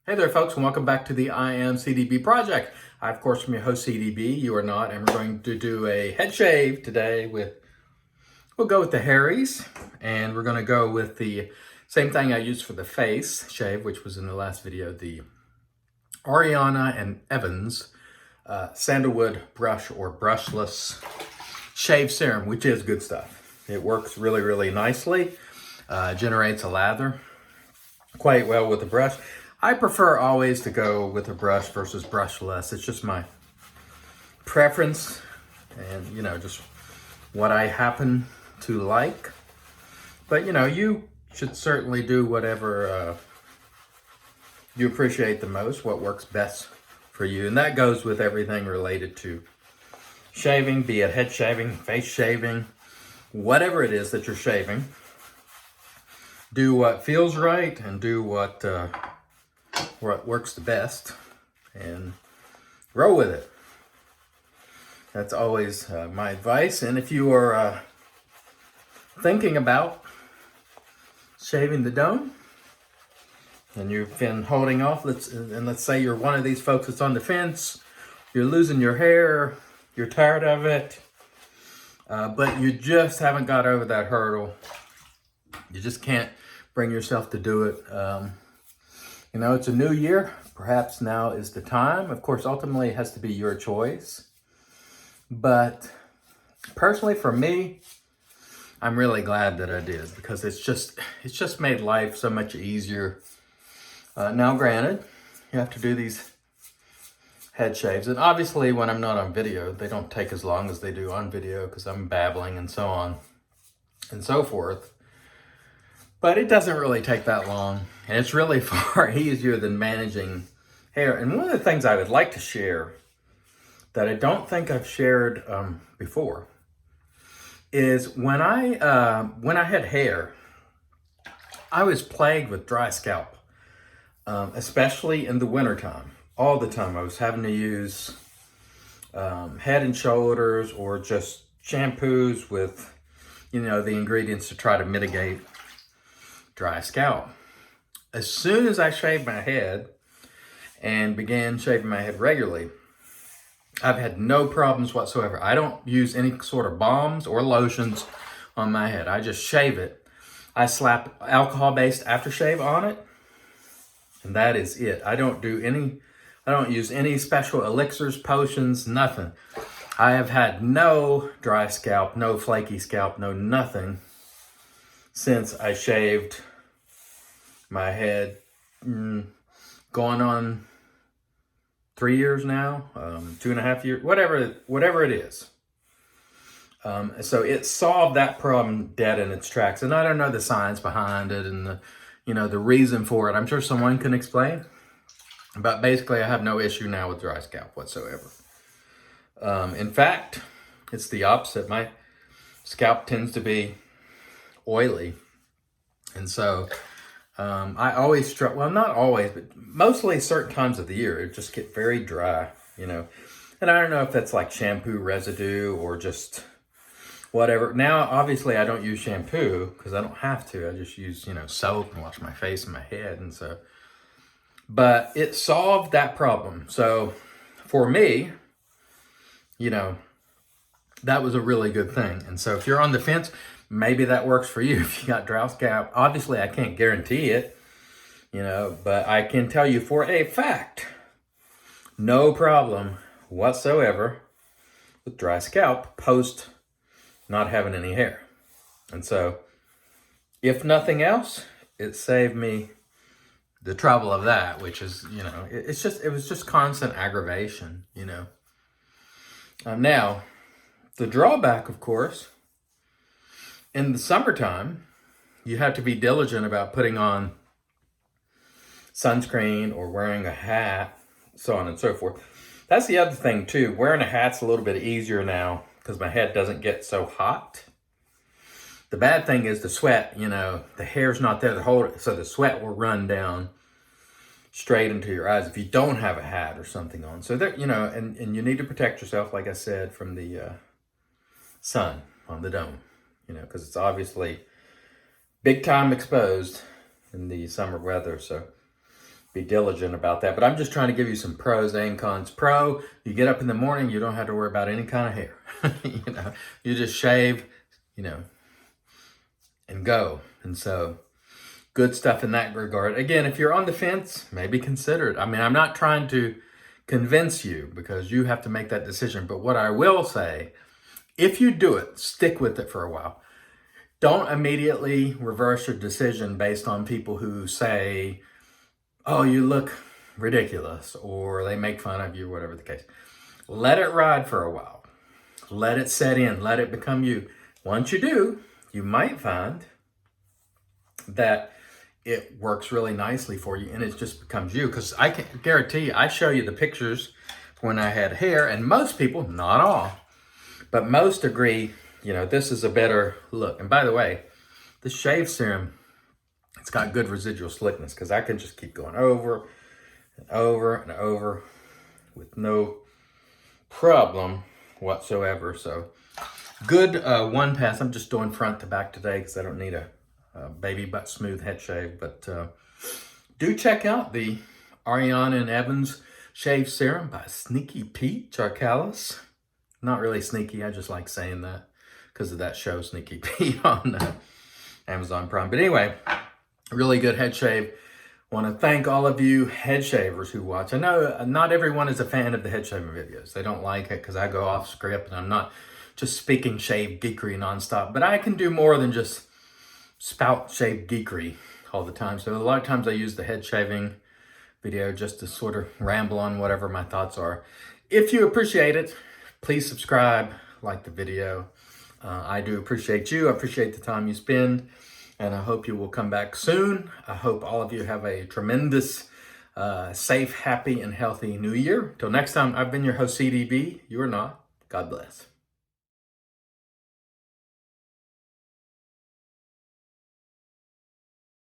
Hey there, folks, and welcome back to the I Am CDB project. I, of course, am your host, CDB. You are not, and we're going to do a head shave today we'll go with the Harry's, and we're going to go with the same thing I used for the face shave, which was in the last video, the Ariana and Evans Sandalwood brush or brushless shave serum, which is good stuff. It works really, really nicely, generates a lather quite well with the brush. I prefer always to go with a brush versus brushless. It's just my preference and, just what I happen to like. But, you should certainly do whatever you appreciate the most, what works best for you. And that goes with everything related to shaving, be it head shaving, face shaving, whatever it is that you're shaving. Do what feels right and do what works the best and roll with it. That's always my advice. And if you are thinking about shaving the dome and you've been holding off, let's say you're one of these folks that's on the fence, you're losing your hair, you're tired of it, but you just haven't got over that hurdle. You just can't bring yourself to do it. It's a new year. Perhaps now is the time. Of course, ultimately, it has to be your choice. But personally, for me, I'm really glad that I did because it's just made life so much easier. Now, granted, you have to do these head shaves. And obviously, when I'm not on video, they don't take as long as they do on video because I'm babbling and so on and so forth. But it doesn't really take that long, and it's really far easier than managing hair. And one of the things I would like to share that I don't think I've shared before is when I had hair, I was plagued with dry scalp, especially in the wintertime. All the time I was having to use Head and Shoulders or just shampoos with, the ingredients to try to mitigate dry scalp. As soon as I shaved my head and began shaving my head regularly, I've had no problems whatsoever. I don't use any sort of balms or lotions on my head. I just shave it. I slap alcohol-based aftershave on it, and that is it. I don't use any special elixirs, potions, nothing. I have had no dry scalp, no flaky scalp, no nothing since I shaved my head, going on 3 years now, 2.5 years, whatever it is. So it solved that problem dead in its tracks. And I don't know the science behind it and the reason for it. I'm sure someone can explain. But basically, I have no issue now with dry scalp whatsoever. In fact, it's the opposite. My scalp tends to be oily. And so I always struggle, well, not always, but mostly certain times of the year, it just get very dry, And I don't know if that's like shampoo residue or just whatever. Now, obviously, I don't use shampoo because I don't have to. I just use, soap and wash my face and my head. And so, but it solved that problem. So for me, that was a really good thing. And so if you're on the fence, maybe that works for you if you got dry scalp. Obviously, I can't guarantee it, but I can tell you for a fact, no problem whatsoever with dry scalp post not having any hair. And so, if nothing else, it saved me the trouble of that, which is, it was just constant aggravation, Now, the drawback, of course, in the summertime, you have to be diligent about putting on sunscreen or wearing a hat, so on and so forth. That's the other thing, too. Wearing a hat's a little bit easier now because my head doesn't get so hot. The bad thing is the sweat, the hair's not there to hold it, so the sweat will run down straight into your eyes if you don't have a hat or something on. So, there, and you need to protect yourself, like I said, from the sun on the dome. Because it's obviously big time exposed in the summer weather. So be diligent about that. But I'm just trying to give you some pros and cons. Pro, you get up in the morning, you don't have to worry about any kind of hair. You know, you just shave, you know, and go. And so good stuff in that regard. Again, if you're on the fence, maybe consider it. I mean, I'm not trying to convince you because you have to make that decision. But what I will say, if you do it, stick with it for a while. Don't immediately reverse your decision based on people who say, oh, you look ridiculous, or they make fun of you, whatever the case. Let it ride for a while. Let it set in. Let it become you. Once you do, you might find that it works really nicely for you and it just becomes you. Because I can guarantee you, I show you the pictures when I had hair, and most people, not all, but most agree, you know, this is a better look. And by the way, this shave serum, it's got good residual slickness because I can just keep going over and over and over with no problem whatsoever. So good one pass. I'm just doing front to back today because I don't need a baby butt smooth head shave. But do check out the Ariana and Evans Shave Serum by Sneaky Pete Charcalis. Not really sneaky, I just like saying that because of that show, Sneaky Pete, on Amazon Prime. But anyway, really good head shave. Want to thank all of you head shavers who watch. I know not everyone is a fan of the head shaving videos. They don't like it because I go off script and I'm not just speaking shave geekery nonstop. But I can do more than just spout shave geekery all the time. So a lot of times I use the head shaving video just to sort of ramble on whatever my thoughts are. If you appreciate it, please subscribe, like the video. I do appreciate you. I appreciate the time you spend, and I hope you will come back soon. I hope all of you have a tremendous, safe, happy, and healthy new year. Till next time, I've been your host, CDB. You are not. God bless.